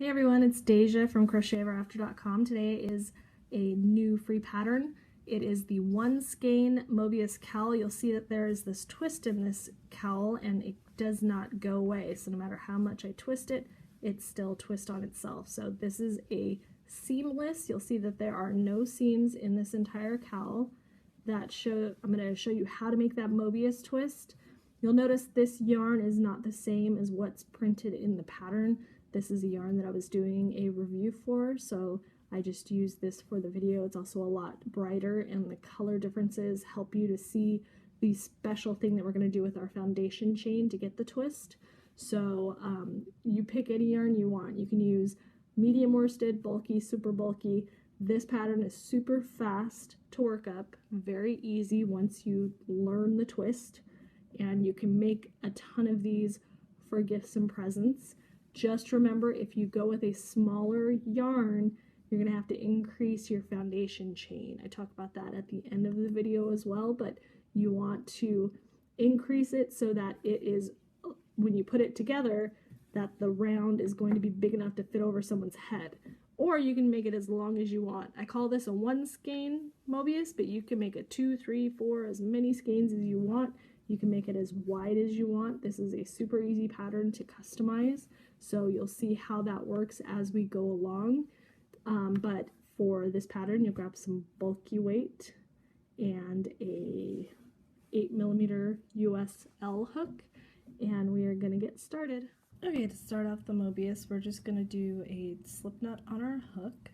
Hey everyone, it's Deja from CrochetEverAfter.com. Today is a new free pattern. It is the one Skein Mobius Cowl. You'll see that there is this twist in this cowl and it does not go away. So no matter how much I twist it, it still twists on itself. So this is a seamless. You'll see that there are no seams in this entire cowl. I'm going to show you how to make that Mobius twist. You'll notice this yarn is not the same as what's printed in the pattern. This is a yarn that I was doing a review for, so I just used this for the video. It's also a lot brighter, and the color differences help you to see the special thing that we're going to do with our foundation chain to get the twist. So you pick any yarn you want. You can use medium worsted, bulky, super bulky. This pattern is super fast to work up, very easy once you learn the twist, and you can make a ton of these for gifts and presents. Just remember, if you go with a smaller yarn, you're going to have to increase your foundation chain. I talk about that at the end of the video as well, but you want to increase it so that it is, when you put it together, that the round is going to be big enough to fit over someone's head. Or you can make it as long as you want. I call this a one skein Mobius, but you can make a 2, 3, 4, as many skeins as you want. You can make it as wide as you want. This is a super easy pattern to customize, so you'll see how that works as we go along. But for this pattern, you'll grab some bulky weight and a 8mm USL hook, and we are going to get started. Okay, to start off the Mobius, we're just going to do a slip knot on our hook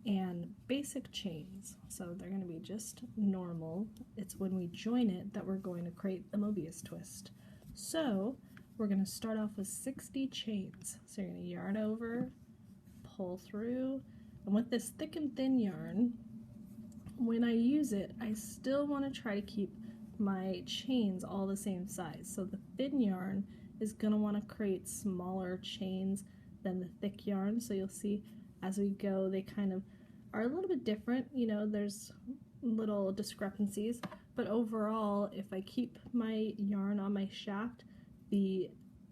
and basic chains. So they're going to be just normal. It's when we join it that we're going to create the Mobius twist. So we're going to start off with 60 chains. So you're going to yarn over, pull through, and with this thick and thin yarn, when I use it, I still want to try to keep my chains all the same size. So the thin yarn is going to want to create smaller chains than the thick yarn. So you'll see as we go, they kind of are a little bit different. You know, there's little discrepancies, but overall, if I keep my yarn on my shaft, the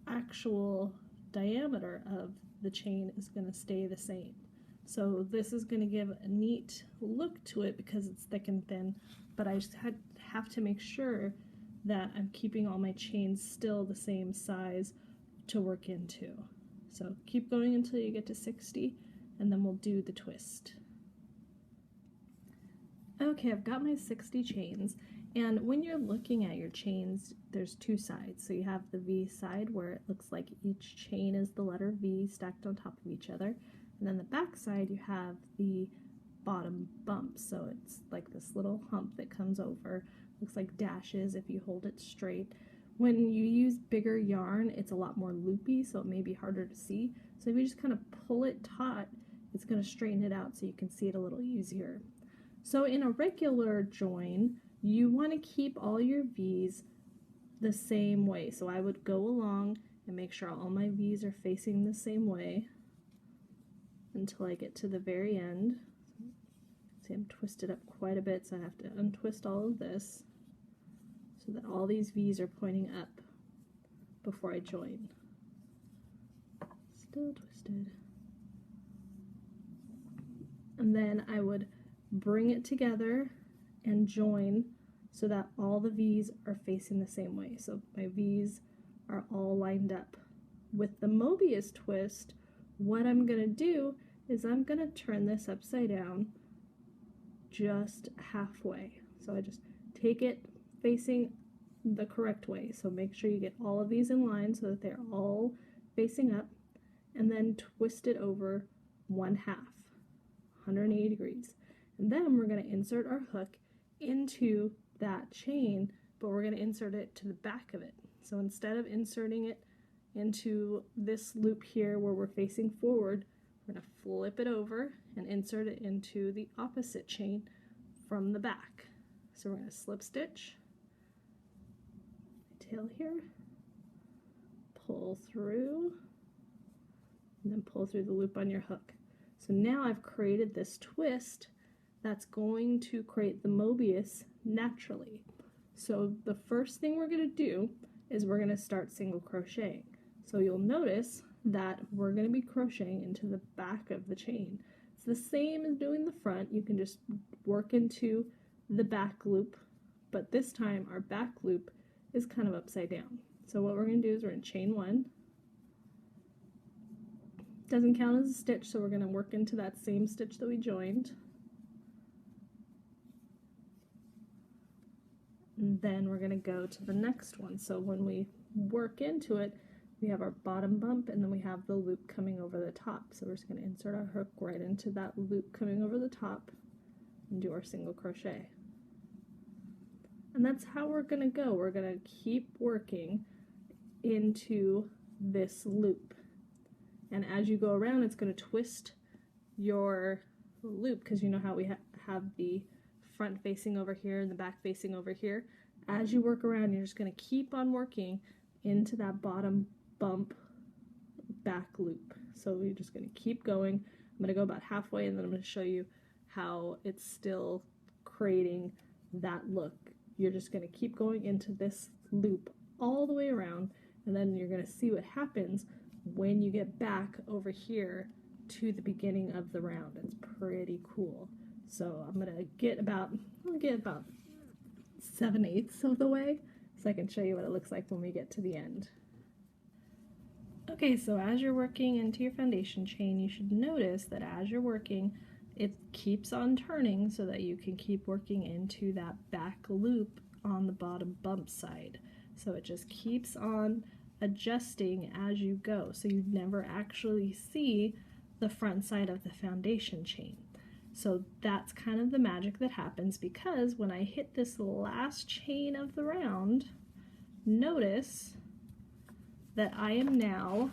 actual diameter of the chain is going to stay the same. So this is going to give a neat look to it because it's thick and thin, but I just have to make sure that I'm keeping all my chains still the same size to work into. So keep going until you get to 60, and then we'll do the twist. Okay, I've got my 60 chains, and when you're looking at your chains, there's two sides. So you have the V side where it looks like each chain is the letter V stacked on top of each other, and then the back side you have the bottom bump. So it's like this little hump that comes over, looks like dashes if you hold it straight. When you use bigger yarn, it's a lot more loopy, so it may be harder to see. So if you just kind of pull it taut, it's going to straighten it out so you can see it a little easier. So in a regular join, you want to keep all your V's the same way. So I would go along and make sure all my V's are facing the same way until I get to the very end. See, I'm twisted up quite a bit, so I have to untwist all of this so that all these V's are pointing up before I join. Still twisted. And then I would bring it together and join so that all the V's are facing the same way. So my V's are all lined up. With the Mobius twist, what I'm going to do is I'm going to turn this upside down just halfway. So I just take it facing the correct way. So make sure you get all of these in line so that they're all facing up, and then twist it over 1/2, 180 degrees. And then we're going to insert our hook into that chain, but we're going to insert it to the back of it. So instead of inserting it into this loop here where we're facing forward, we're going to flip it over and insert it into the opposite chain from the back. So we're going to slip stitch, tail here, pull through, and then pull through the loop on your hook. So now I've created this twist that's going to create the Mobius naturally. So the first thing we're going to do is we're going to start single crocheting. So you'll notice that we're going to be crocheting into the back of the chain. It's the same as doing the front. You can just work into the back loop, but this time our back loop is kind of upside down. So what we're going to do is we're going to chain one. Doesn't count as a stitch, so we're going to work into that same stitch that we joined. And then we're going to go to the next one. So when we work into it, we have our bottom bump, and then we have the loop coming over the top. So we're just going to insert our hook right into that loop coming over the top and do our single crochet. And that's how we're going to go. We're going to keep working into this loop. And as you go around, it's going to twist your loop, because you know how we have the front facing over here and the back facing over here. As you work around, you're just going to keep on working into that bottom bump back loop. So we're just going to keep going. I'm going to go about halfway, and then I'm going to show you how it's still creating that look. You're just going to keep going into this loop all the way around, and then you're going to see what happens when you get back over here to the beginning of the round. It's pretty cool. So I'm going to get about 7/8 of the way, so I can show you what it looks like when we get to the end. Okay, so as you're working into your foundation chain, you should notice that as you're working, it keeps on turning so that you can keep working into that back loop on the bottom bump side. So it just keeps on adjusting as you go, so you never actually see the front side of the foundation chain. So that's kind of the magic that happens, because when I hit this last chain of the round, notice that I am now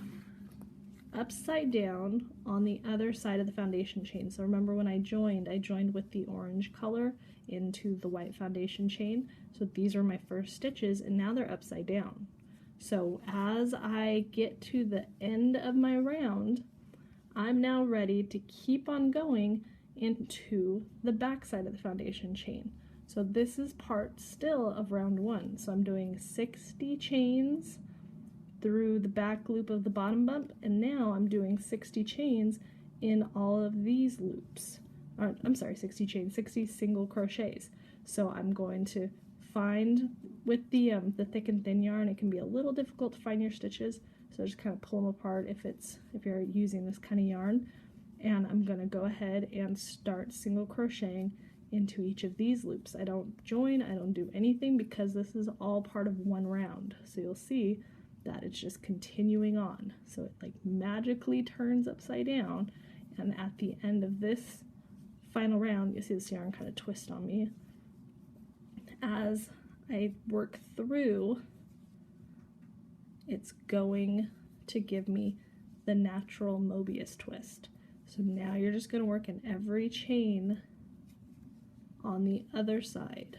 upside down on the other side of the foundation chain. So remember, when I joined with the orange color into the white foundation chain. So these are my first stitches, and now they're upside down. So as I get to the end of my round, I'm now ready to keep on going into the back side of the foundation chain. So this is part still of round one. So I'm doing 60 chains through the back loop of the bottom bump, and now I'm doing 60 chains in all of these loops. I'm sorry, 60 chains, 60 single crochets. So I'm going to find, with the thick and thin yarn, it can be a little difficult to find your stitches, so just kind of pull them apart if you're using this kind of yarn. And I'm going to go ahead and start single crocheting into each of these loops. I don't join, I don't do anything, because this is all part of one round. So you'll see that it's just continuing on. So it like magically turns upside down, and at the end of this final round, you see this yarn kind of twist on me. As I work through, it's going to give me the natural Mobius twist. So now you're just going to work in every chain on the other side.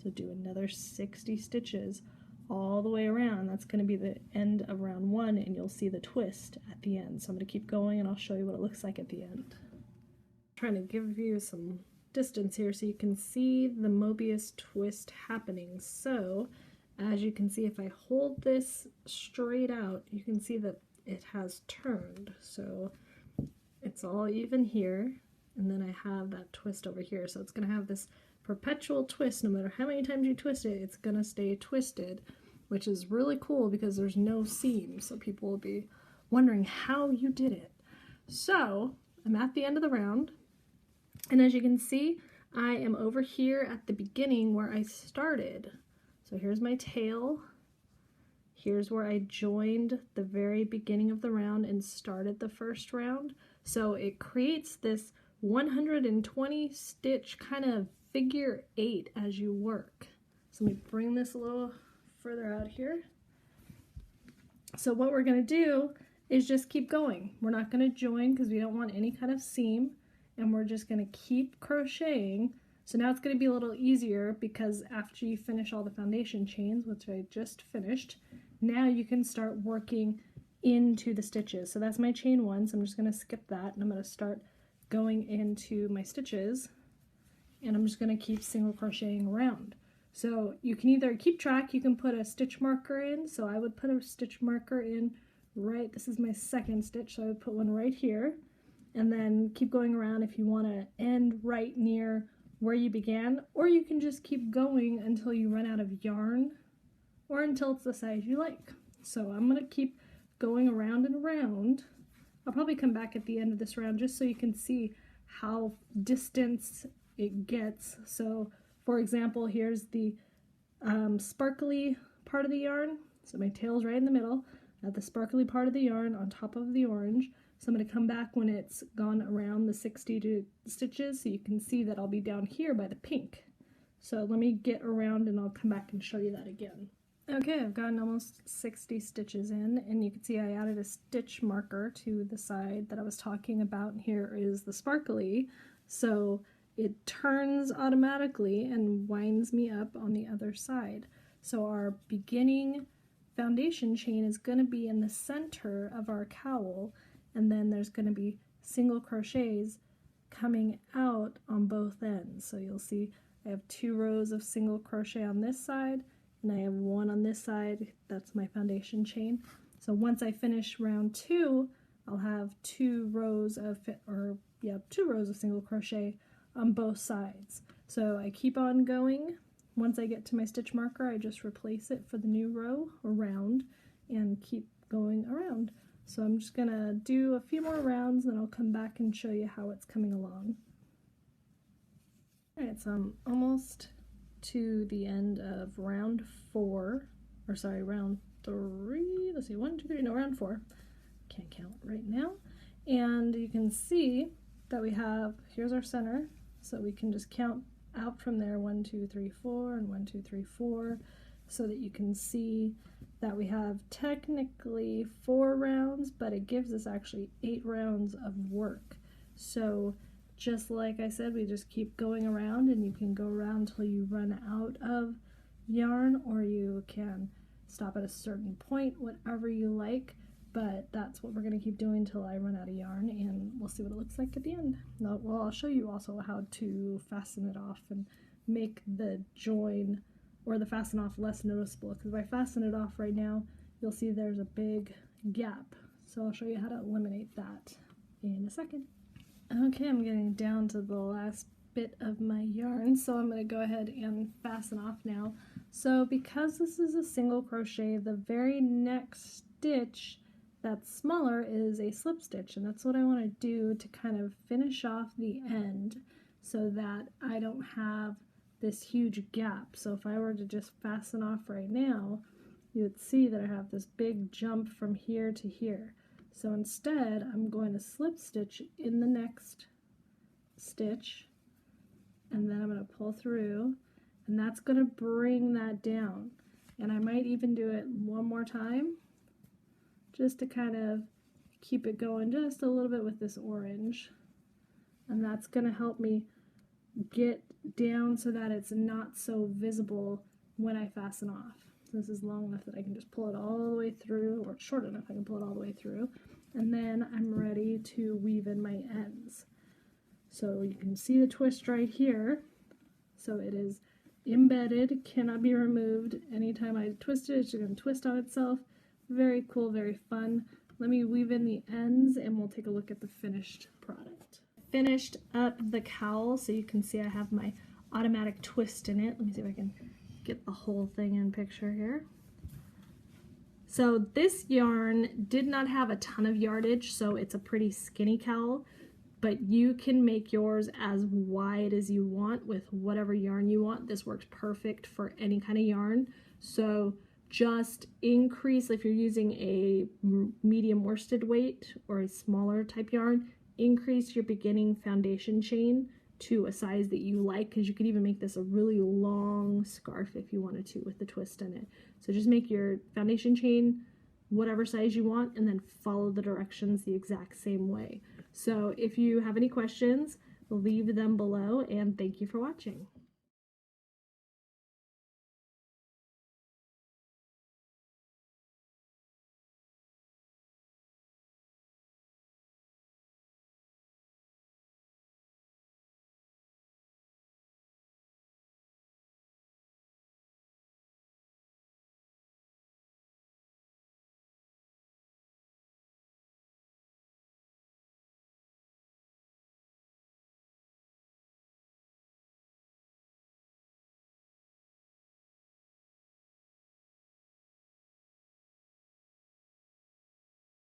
So do another 60 stitches all the way around. That's going to be the end of round one, and you'll see the twist at the end. So I'm going to keep going, and I'll show you what it looks like at the end. I'm trying to give you some distance here so you can see the Mobius twist happening. So as you can see, if I hold this straight out, you can see that it has turned. So it's all even here, and then I have that twist over here. So it's going to have this perpetual twist. No matter how many times you twist it, it's going to stay twisted, which is really cool because there's no seam. So people will be wondering how you did it. So I'm at the end of the round, and as you can see, I am over here at the beginning where I started. So here's my tail. Here's where I joined the very beginning of the round and started the first round. So it creates this 120 stitch kind of figure 8 as you work. So let me bring this a little further out here. So what we're going to do is just keep going. We're not going to join because we don't want any kind of seam, and we're just going to keep crocheting. So now it's going to be a little easier because after you finish all the foundation chains, which I just finished, now you can start working into the stitches. So that's my chain one, so I'm just going to skip that, and I'm going to start going into my stitches, and I'm just going to keep single crocheting around. So you can either keep track, you can put a stitch marker in, so I would put a stitch marker in right, this is my second stitch, so I would put one right here, and then keep going around if you want to end right near where you began, or you can just keep going until you run out of yarn, or until it's the size you like. So I'm going to keep going around and around. I'll probably come back at the end of this round just so you can see how distant it gets. So for example, here's the sparkly part of the yarn. So my tail's right in the middle. I have the sparkly part of the yarn on top of the orange. So I'm going to come back when it's gone around the 60 stitches so you can see that I'll be down here by the pink. So let me get around and I'll come back and show you that again. Okay, I've gotten almost 60 stitches in, and you can see I added a stitch marker to the side that I was talking about. Here is the sparkly, so it turns automatically and winds me up on the other side. So our beginning foundation chain is going to be in the center of our cowl, and then there's going to be single crochets coming out on both ends. So you'll see I have 2 rows of single crochet on this side, and I have 1 on this side. That's my foundation chain. So once I finish round 2, I'll have 2 rows of 2 rows of single crochet on both sides. So I keep on going. Once I get to my stitch marker, I just replace it for the new row around and keep going around. So I'm just gonna do a few more rounds, and then I'll come back and show you how it's coming along. Alright, so I'm almost to the end of round 4, or sorry, round 3, let's see, 1, 2, 3, no, round 4, can't count right now, and you can see that we have, here's our center, so we can just count out from there, 1, 2, 3, 4, and 1, 2, 3, 4, so that you can see that we have technically 4 rounds, but it gives us actually 8 rounds of work. So just like I said, we just keep going around, and you can go around until you run out of yarn, or you can stop at a certain point, whatever you like, but that's what we're going to keep doing until I run out of yarn, and we'll see what it looks like at the end. Now, well, I'll show you also how to fasten it off and make the join or the fasten off less noticeable, because if I fasten it off right now, you'll see there's a big gap. So I'll show you how to eliminate that in a second. Okay, I'm getting down to the last bit of my yarn, so I'm going to go ahead and fasten off now. So because this is a single crochet, the very next stitch that's smaller is a slip stitch, and that's what I want to do to kind of finish off the end so that I don't have this huge gap. So if I were to just fasten off right now, you would see that I have this big jump from here to here. So instead, I'm going to slip stitch in the next stitch, and then I'm going to pull through, and that's going to bring that down. And I might even do it one more time, just to kind of keep it going just a little bit with this orange. And that's going to help me get down so that it's not so visible when I fasten off. This is long enough that I can just pull it all the way through, or short enough I can pull it all the way through, and then I'm ready to weave in my ends. So you can see the twist right here. So it is embedded, cannot be removed. Anytime I twist it, it's going to twist on itself. Very cool, very fun. Let me weave in the ends and we'll take a look at the finished product. Finished up the cowl, so you can see I have my automatic twist in it. Let me see if I can get the whole thing in picture here. So this yarn did not have a ton of yardage, so it's a pretty skinny cowl, but you can make yours as wide as you want with whatever yarn you want. This works perfect for any kind of yarn. So just increase, if you're using a medium worsted weight or a smaller type yarn, increase your beginning foundation chain to a size that you like, because you could even make this a really long scarf if you wanted to with the twist in it. So just make your foundation chain whatever size you want, and then follow the directions the exact same way. So if you have any questions, leave them below, and thank you for watching.